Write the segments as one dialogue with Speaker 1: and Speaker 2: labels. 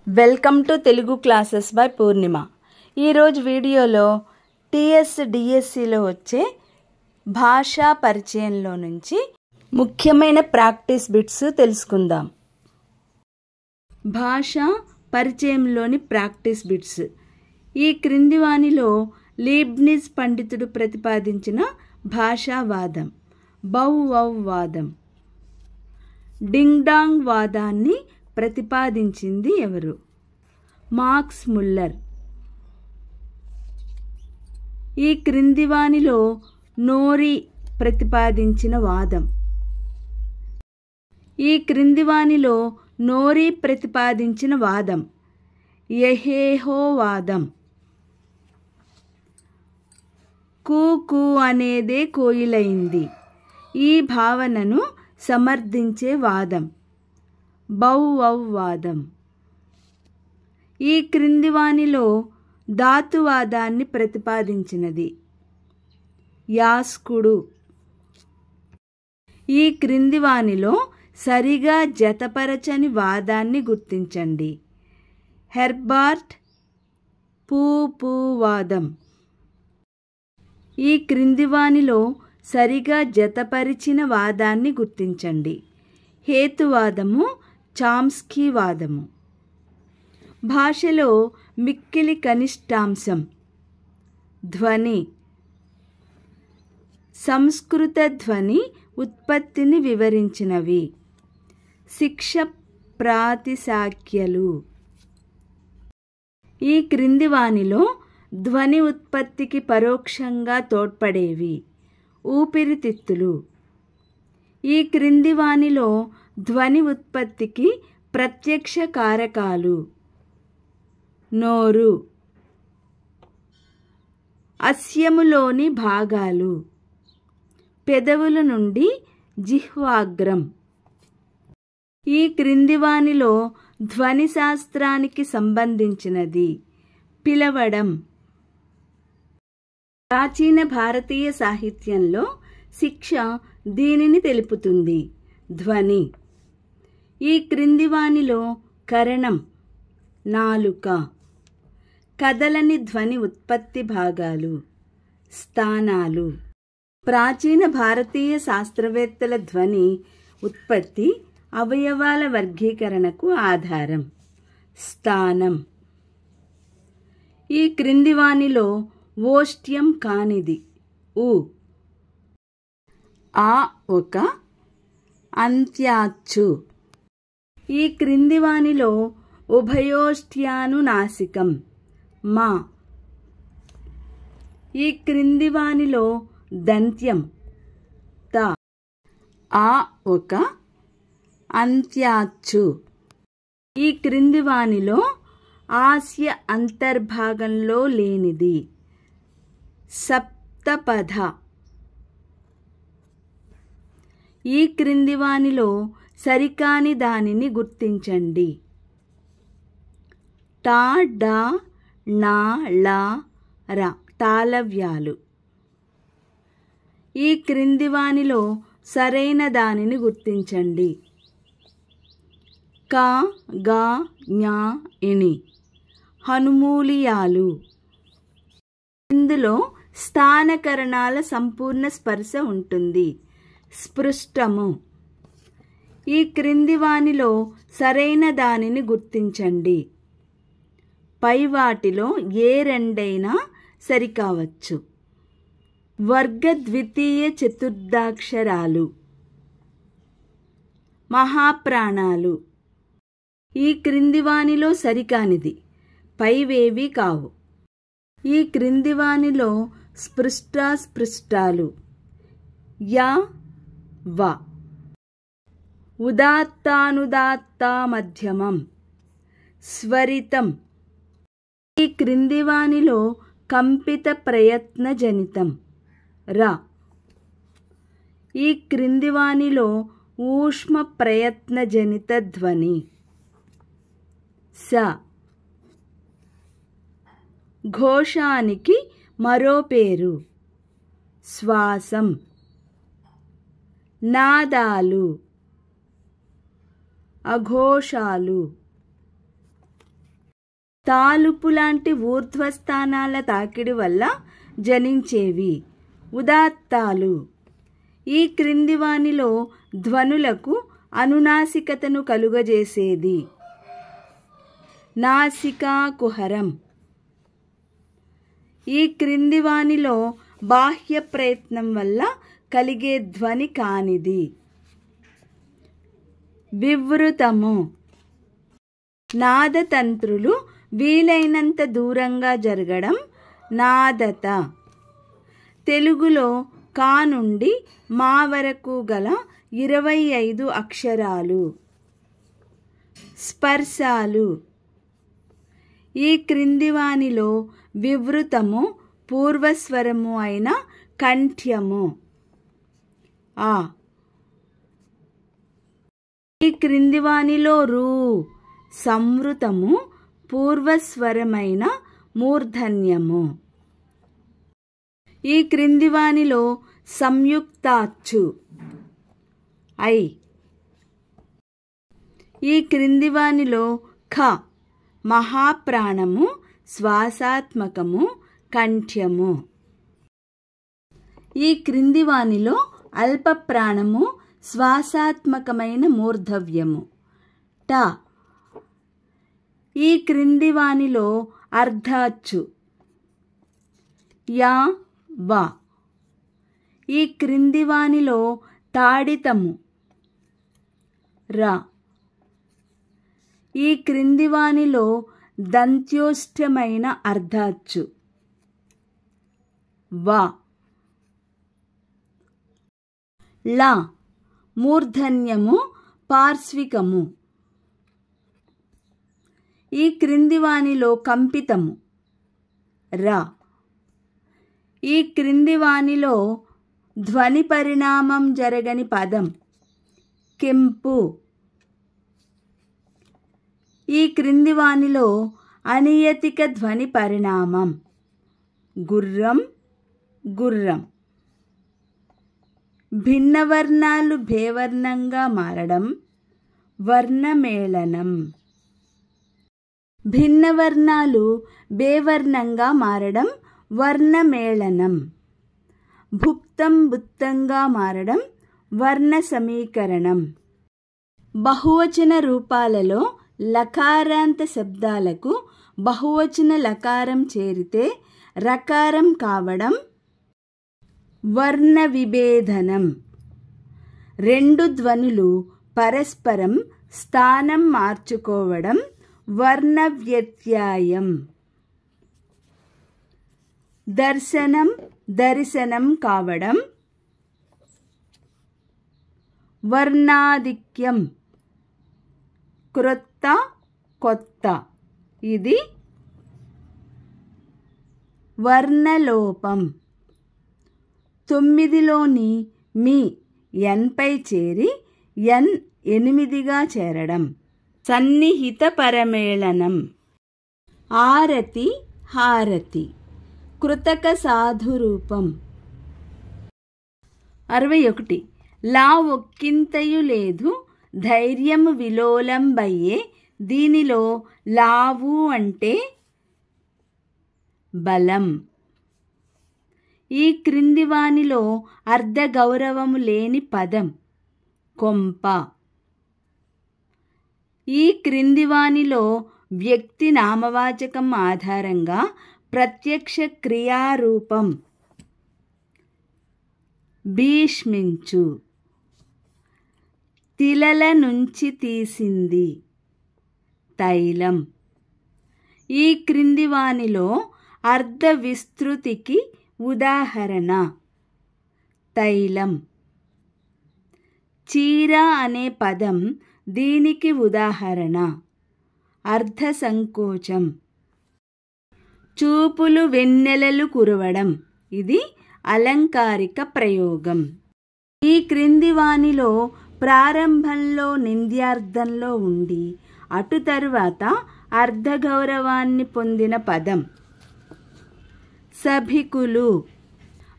Speaker 1: Welcome to Telugu classes by Purnima. ఈరోజు వీడియోలో డిఎస్సిలో వచ్చే భాషా పరిచయంలో నుంచి ముఖ్యమైన ప్రాక్టీస్ బిట్స్ తెలుసుకుందాం. భాషా పరిచయంలోని ప్రాక్టీస్ బిట్స్. ఈ క్రింది వానిలో లీబ్నిజ్ పండితుడు ప్రతిపాదించిన భాషావాదం బౌవౌవాదం. డింగ్ డాంగ్ వాదాన్ని ప్రతిపాదించింది ఎవరు? Max Muller. ఈ క్రింది వానిలో నోరి ప్రతిపాదించిన వాదం. ఈ క్రింది వానిలో నోరి ప్రతిపాదించిన వాదం యెహోవాదం. కూ కూ అనేదే కోయిలైంది. ఈ భావనను సమర్థించే వాదం బౌవౌవాదం. ఈ క్రింది వానిలో ధాతువాదాన్ని ప్రతిపాదించినది యాస్కుడు. ఈ క్రింది వానిలో సరిగా జతపరచని వాదాన్ని గుర్తించండి. హెర్బార్ట్ పూవాదం. ఈ క్రింది వానిలో సరిగా జతపరిచిన వాదాన్ని గుర్తించండి. హేతువాదము చామ్స్కీ వాదము. భాషలో మిక్కిలి కనిష్టాంశం ధ్వని. సంస్కృత ధ్వని ఉత్పత్తిని వివరించినవి శిక్ష ప్రాతిశాఖ్యలు. ఈ క్రింది వానిలో ధ్వని ఉత్పత్తికి పరోక్షంగా తోడ్పడేవి ఊపిరితిత్తులు. ఈ క్రింది వానిలో ధ్వని ఉత్పత్తికి ప్రత్యక్ష కారకాలు నోరు. అస్యములోని భాగాలు పెదవుల నుండి జిహ్వాగ్రం. ఈ క్రింది వానిలో ధ్వని శాస్త్రానికి సంబంధించినది పిలవడం. ప్రాచీన భారతీయ సాహిత్యంలో శిక్ష దీనిని తెలుపుతుంది ధ్వని. ఈ క్రింది వానిలో కరణం నాలుక. కదలని ధ్వని ఉత్పత్తి భాగాలు స్థానాలు. ప్రాచీన భారతీయ శాస్త్రవేత్తల ధ్వని ఉత్పత్తి అవయవాల వర్గీకరణకు ఆధారం స్థానం. ఈ క్రింది వానిలో ఓష్ట్యం కానిది ఊ. ఆ ఒక అంత్యాచ్చు. ఈ క్రింది వానిలో ఉభయోష్ట్యానునాసికం మా. ఈ క్రింది వానిలో దంత్యం త. ఆ ఒక అంత్యాచ్చు. ఈ క్రింది వానిలో ఆస్య అంతర్భాగంలో లేనిది సప్తపథ. ఈ క్రింది వానిలో సరికాని దానిని గుర్తించండి. టా డా నా లా ర తాళవ్యాలు. ఈ క్రింది వానిలో సరైన దానిని గుర్తించండి. కా గా జ్ఞా ఇని హనుమూలియాలు. ఇందులో స్థానకరణాల సంపూర్ణ స్పర్శ ఉంటుంది స్పృష్టము. ఈ క్రింది వానిలో సరైన దానిని గుర్తించండి. పై వాటిలో ఏ రెండైనా సరికావచ్చు. వర్గ ద్వితీయ చతుర్థాక్షరాలు మహాప్రాణాలు. ఈ క్రింది వానిలో సరికానిది పైవేవి కావు. ఈ క్రింది వానిలో స్పృష్టాస్పృష్టాలు యా వ. ఉదాత్తానుదాత్త మధ్యమం స్వరితం. ఈ క్రింది వానిలో కంపిత ప్రయత్న జనితం ర. ఈ క్రింది వానిలో ఊష్మ ప్రయత్న జనిత ధ్వని స. ఘోషానికి మరో పేరు శ్వాసం. నాదాలు అఘోషాలు. తాలుపు లాంటి ఊర్ధ్వస్థానాల తాకిడి వల్ల జనించేవి ఉదాత్తాలు. ఈ క్రింది వానిలో ధ్వనులకు అనునాసికతను కలుగజేసేది నాసికా కుహరం. ఈ క్రింది వానిలో బాహ్య ప్రయత్నం వల్ల కలిగే ధ్వని కానిది వివృతము. నాదతంత్రులు వీలైనంత దూరంగా జరగడం నాదత. తెలుగులో కా నుండి మా వరకు గల 25 అక్షరాలు. స్పర్శాలు. ఈ క్రింది వానిలో వివృతము పూర్వస్వరము అయిన కంఠ్యము ఆ. ఈ క్రింది వానిలో రూ సంవృతము పూర్వస్వరమైన మూర్ధన్యము. ఈ క్రింది వానిలో సంయుక్తాచ్చు ఐ. ఈ క్రింది వానిలో ఖ మహాప్రాణము శ్వాసాత్మకము కంఠ్యము. ఈ క్రింది వానిలో అల్ప ప్రాణము శ్వాసాత్మకమైన మూర్ధవ్యము ట. ఈ క్రింది వానిలో అర్ధాచ్చు యా వా. ఈ క్రింది వానిలో తాడితము రా. ఈ క్రింది వానిలో దంత్యోష్టమైన అర్ధాచ్చు వా. లా మూర్ధన్యము పార్శ్వికము. ఈ క్రింది వానిలో కంపితము రా. ఈ క్రింది వానిలో ధ్వని పరిణామం జరగని పదం కెంపు. ఈ క్రింది వానిలో అనియతిక ధ్వని పరిణామం గుర్రం గుర్రం. భిన్నవర్ణాలు భేవర్ణంగా మారడం వర్ణమేళనం. భిన్నవర్ణాలు బేవర్ణంగా మారడం వర్ణమేళనం. భుక్తం బుత్తంగా మారడం వర్ణ సమీకరణం. బహువచన రూపాలలో లకారాంత శబ్దాలకు బహువచన లకారం చేరితే రకారం కావడం వర్ణ విభేదనం. రెండు ధ్వనులు పరస్పరం స్థానం మార్చుకోవడం వర్ణ వ్యత్యాయం. దర్శనం దర్శనం కావడం వర్ణాధిక్యం. క్రొత్త కొత్త ఇది వర్ణలోపం. 9లోని మీ ఎన్పై చేరి ఎన్ 8గా చేరడం సన్నిహిత పరమేళనం. ఆరతి హారతి కృతక సాధురూపం. 61 లా ఒక్కింతయు లేదు ధైర్యము విలోలంబయ్యే. దీనిలో లావు అంటే బలం. ఈ క్రింది వానిలో అర్ధగౌరవము లేని పదం కొంప. ఈ క్రింది వానిలో వ్యక్తి నామవాచకం ఆధారంగా ప్రత్యక్ష క్రియారూపం భీష్మించు. తిలల నుంచి తీసింది తైలం. ఈ క్రింది వానిలో అర్ధ విస్తృతికి ఉదాహరణ తైలం. చీర అనే పదం దీనికి ఉదాహరణ అర్ధ సంకోచం. చూపులు వెన్నెలలు కురవడం ఇది అలంకారిక ప్రయోగం. ఈ క్రింది వానిలో ప్రారంభంలో నింద్యార్థంలో ఉండి అటు తరువాత అర్ధగౌరవాన్ని పొందిన పదం సభికులు.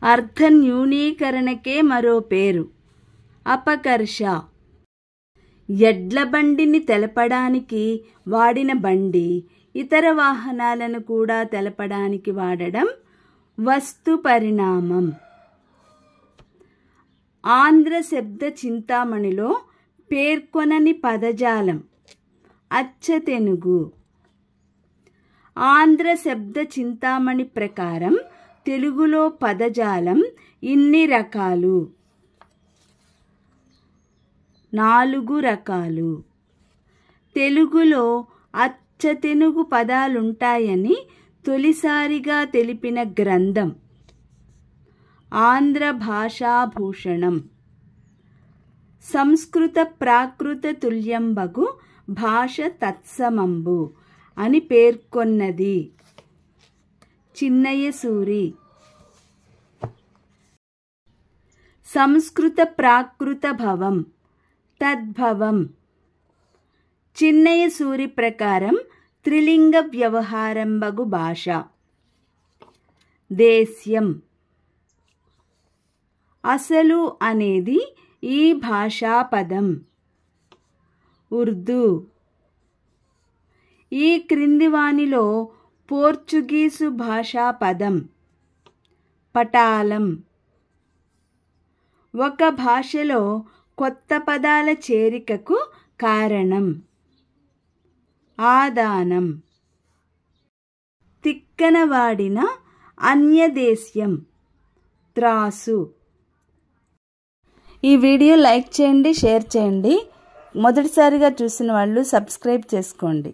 Speaker 1: అర్ధ న్యూనీకరణకే మరో పేరు అపకర్ష. ఎడ్ల బండిని తెలపడానికి వాడిన బండి ఇతర వాహనాలను కూడా తెలపడానికి వాడడం వస్తు పరిణామం. ఆంధ్ర శబ్ద చింతామణిలో పేర్కొనని పదజాలం అచ్చతెనుగు. ఆంధ్ర శబ్ద చింతామణి ప్రకారం తెలుగులో పదజాలం ఇన్ని రకాలు, 4 రకాలు. తెలుగులో అచ్చతెనుగు పదాలుంటాయని తొలిసారిగా తెలిపిన గ్రంథం ఆంధ్ర భాషాభూషణం. సంస్కృత ప్రాకృత తుల్యంబగు భాష తత్సమంబు అని పేర్కొన్నది చిన్నయ సూరి. సంస్కృత ప్రాకృత భవం తద్భవం. చిన్నయ సూరి ప్రకారం త్రిలింగ వ్యవహారంబగు భాష. దేశ్యం. అసలు అనేది ఈ భాషా పదం. ఉర్దూ. ఈ క్రింది వానిలో పోర్చుగీసు భాషా పదం పటాలం. ఒక భాషలో కొత్త పదాల చేరికకు కారణం ఆదానం. తిక్కన వాడిన అన్యదేశ్యం త్రాసు. ఈ వీడియో లైక్ చేయండి, షేర్ చేయండి. మొదటిసారిగా చూసిన వాళ్ళు సబ్స్క్రైబ్ చేసుకోండి.